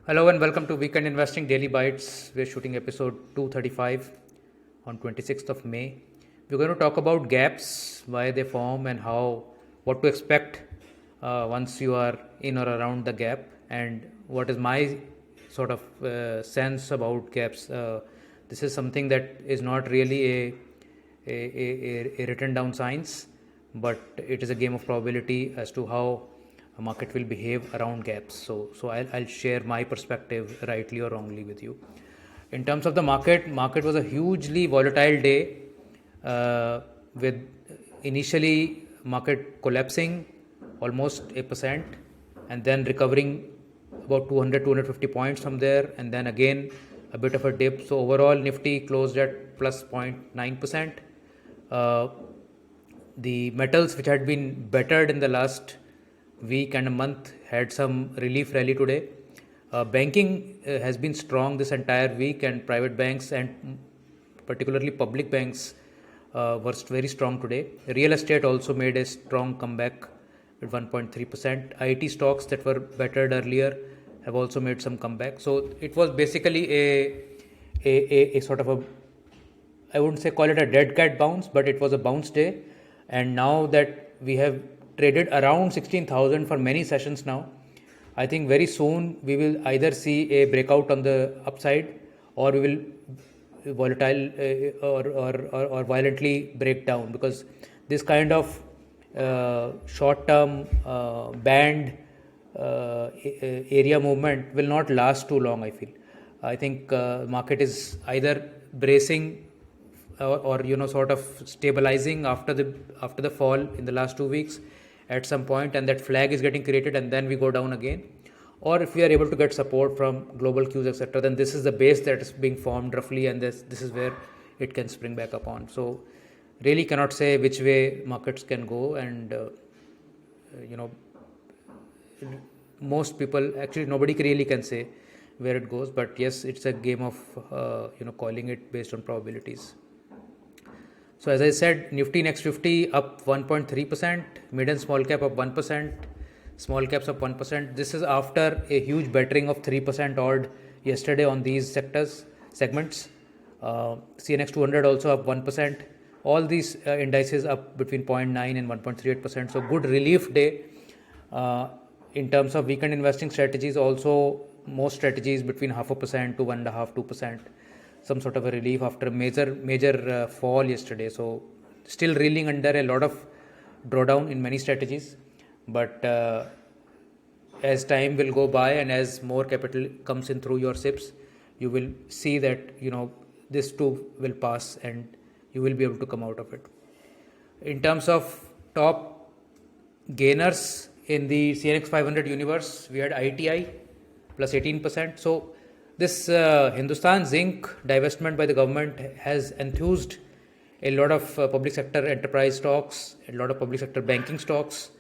Hello and welcome to Weekend Investing Daily Bytes. We're shooting episode 235 on 26th of May. We're going to talk about gaps, why they form, and what to expect once you are in or around the gap, and what is my sort of sense about gaps. This is something that is not really a written down science, but it is a game of probability as to how a market will behave around gaps. So I'll share my perspective, rightly or wrongly, with you. In terms of the market was a hugely volatile day, with initially market collapsing almost 8% and then recovering about 250 points from there, and then again a bit of a dip. So overall Nifty closed at plus 0.9%. The metals which had been bettered in the last week and a month had some relief rally today. Banking has been strong this entire week, and private banks and particularly public banks were very strong today. Real estate also made a strong comeback at 1.3%. IT stocks that were bettered earlier have also made some comeback. So it was basically a sort of a, I wouldn't say call it a dead cat bounce, but it was a bounce day. And now that we have traded around 16,000 for many sessions now, I think very soon we will either see a breakout on the upside, or we will volatile or violently break down, because this kind of short-term band area movement will not last too long. I think market is either bracing or sort of stabilizing after the fall in the last 2 weeks at some point, and that flag is getting created, and then we go down again. Or if we are able to get support from global cues, etc., then this is the base that is being formed roughly, and this is where it can spring back upon. So really cannot say which way markets can go, and most people, actually nobody really can say where it goes, but yes, it's a game of calling it based on probabilities. So as I said, Nifty Next 50 up 1.3%, mid and small cap up 1%, small caps up 1%. This is after a huge bettering of 3% odd yesterday on these segments. CNX 200 also up 1%. All these indices up between 0.9 and 1.38%. So good relief day. In terms of weekend investing strategies, also most strategies between 0.5% to 1.5%, 2%. Some sort of a relief after a major fall yesterday. So still reeling under a lot of drawdown in many strategies, but as time will go by and as more capital comes in through your SIPs, you will see that this too will pass and you will be able to come out of it. In terms of top gainers in the CNX 500 universe, we had ITI plus 18%. So this Hindustan Zinc divestment by the government has enthused a lot of public sector enterprise stocks, a lot of public sector banking stocks,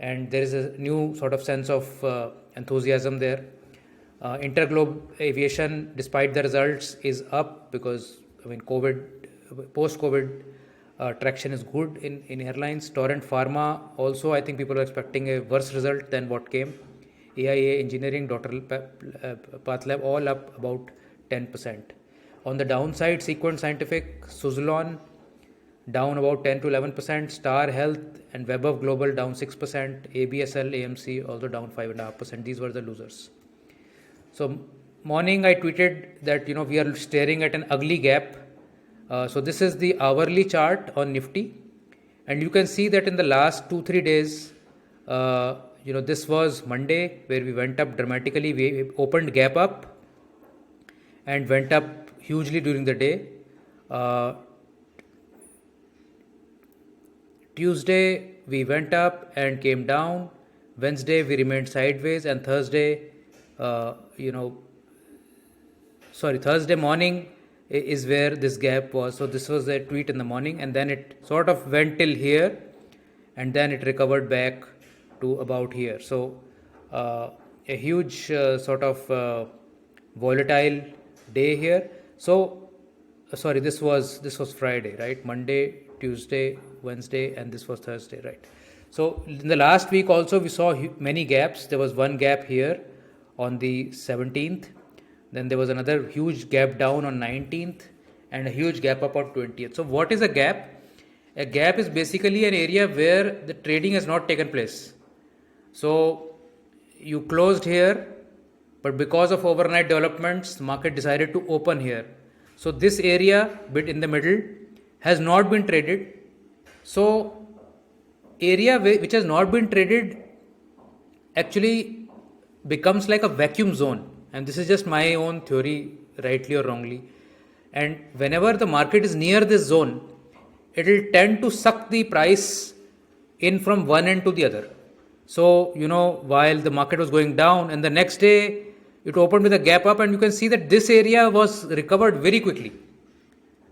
and there is a new sort of sense of enthusiasm there. Interglobe Aviation, despite the results, is up because post-COVID traction is good in airlines. Torrent Pharma also, I think people are expecting a worse result than what came. AIA Engineering, Dr. Pathlab, all up about 10%. On the downside, Sequent Scientific, Suzlon down about 10 to 11%, Star Health and Webber Global down 6%, ABSL, AMC also down 5.5%. These were the losers. So morning I tweeted that we are staring at an ugly gap. So this is the hourly chart on Nifty, and you can see that in the last 2-3 days, this was Monday where we went up dramatically. We opened gap up and went up hugely during the day. Tuesday we went up and came down. Wednesday we remained sideways, and Thursday morning is where this gap was. So this was a tweet in the morning, and then it sort of went till here, and then it recovered back to about here. So a huge sort of volatile day here. So this was Friday, right? Monday, Tuesday, Wednesday, and this was Thursday, right? So in the last week also we saw many gaps. There was one gap here on the 17th. Then there was another huge gap down on 19th and a huge gap up on 20th. So what is a gap? A gap is basically an area where the trading has not taken place. So you closed here, but because of overnight developments, the market decided to open here. So this area bit in the middle has not been traded. So area which has not been traded actually becomes like a vacuum zone. And this is just my own theory, rightly or wrongly. And whenever the market is near this zone, it will tend to suck the price in from one end to the other. So, while the market was going down and the next day it opened with a gap up, and you can see that this area was recovered very quickly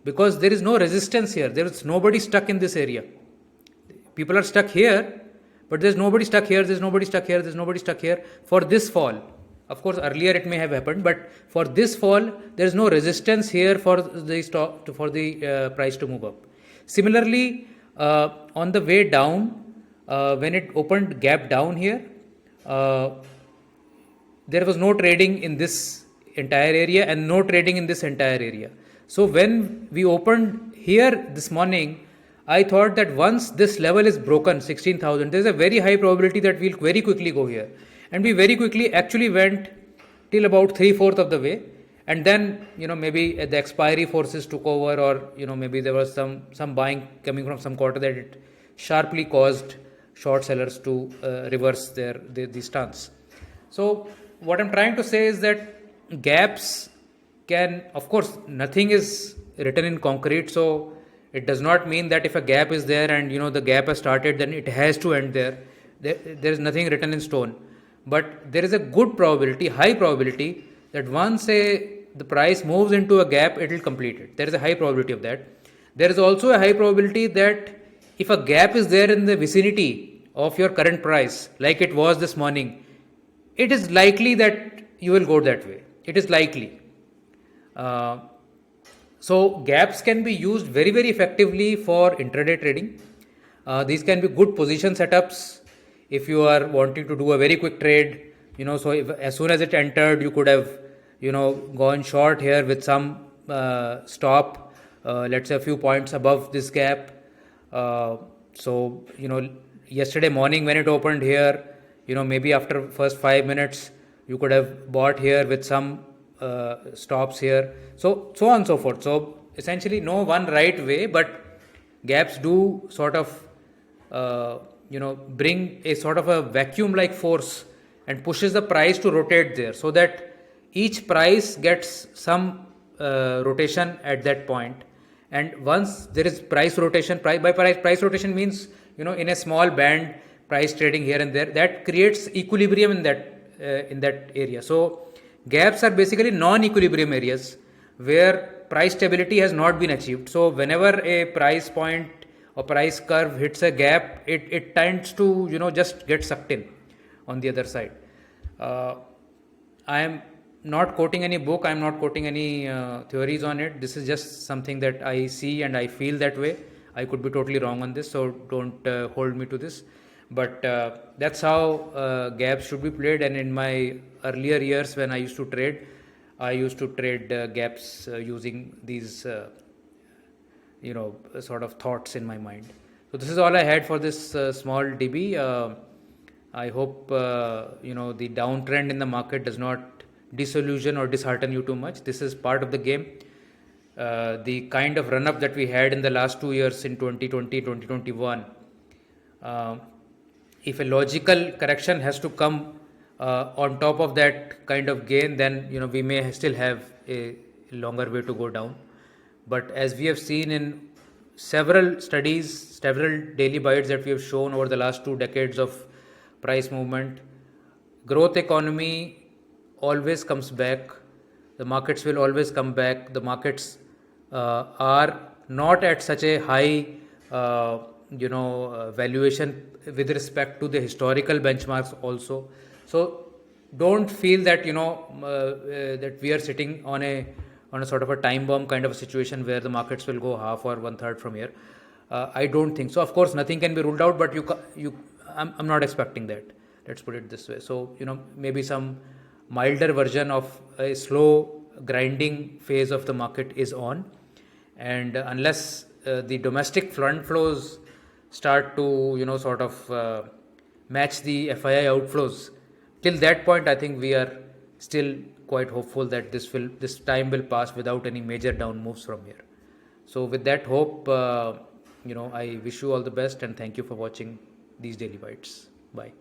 because there is no resistance here. There is nobody stuck in this area. People are stuck here, but there's nobody stuck here, there's nobody stuck here, there's nobody stuck here for this fall. Of course, earlier it may have happened, but for this fall, there is no resistance here for the price to move up. Similarly, on the way down, when it opened gap down here, there was no trading in this entire area and no trading in this entire area. So when we opened here this morning, I thought that once this level is broken, 16,000, there's a very high probability that we'll very quickly go here. And we very quickly actually went till about 3/4 of the way. And then, maybe the expiry forces took over, or, maybe there was some buying coming from some quarter that it sharply caused short sellers to reverse their stance. So what I'm trying to say is that gaps can, of course, nothing is written in concrete. So it does not mean that if a gap is there and, the gap has started, then it has to end there. There is nothing written in stone. But there is a good probability, high probability, that once the price moves into a gap, it will complete it. There is a high probability of that. There is also a high probability that if a gap is there in the vicinity of your current price, like it was this morning, it is likely that you will go that way. It is likely. So gaps can be used very, very effectively for intraday trading. These can be good position setups if you are wanting to do a very quick trade. So as soon as it entered, you could have gone short here with some stop, let's say a few points above this gap. So yesterday morning when it opened here, maybe after first 5 minutes you could have bought here with some stops here, so on and so forth. So essentially no one right way, but gaps do sort of bring a sort of a vacuum like force and pushes the price to rotate there, so that each price gets some rotation at that point. And once there is price rotation, price rotation means in a small band price trading here and there, that creates equilibrium in that area. So gaps are basically non-equilibrium areas where price stability has not been achieved. So whenever a price point or price curve hits a gap, it tends to just get sucked in on the other side. I am not quoting any book, I am not quoting any theories on it. This is just something that I see and I feel that way. I could be totally wrong on this, so don't hold me to this. But that's how gaps should be played. And in my earlier years when I used to trade gaps using these sort of thoughts in my mind. So this is all I had for this small DB. I hope the downtrend in the market does not disillusion or dishearten you too much. This is part of the game. The kind of run-up that we had in the last 2 years in 2020, 2021, if a logical correction has to come on top of that kind of gain, then we may still have a longer way to go down. But as we have seen in several studies, several daily bytes that we have shown over the last 2 decades of price movement, growth economy always comes back. The markets will always come back. The markets are not at such a high valuation with respect to the historical benchmarks also. So don't feel that that we are sitting on a sort of a time bomb kind of a situation where the markets will go half or 1/3 from here. I don't think so. Of course, nothing can be ruled out, but I'm not expecting that. Let's put it this way. So maybe some milder version of a slow grinding phase of the market is on, and unless the domestic fund flows start to sort of match the FII outflows, till that point I think we are still quite hopeful that this time will pass without any major down moves from here. So with that hope, I wish you all the best and thank you for watching these daily bites. Bye.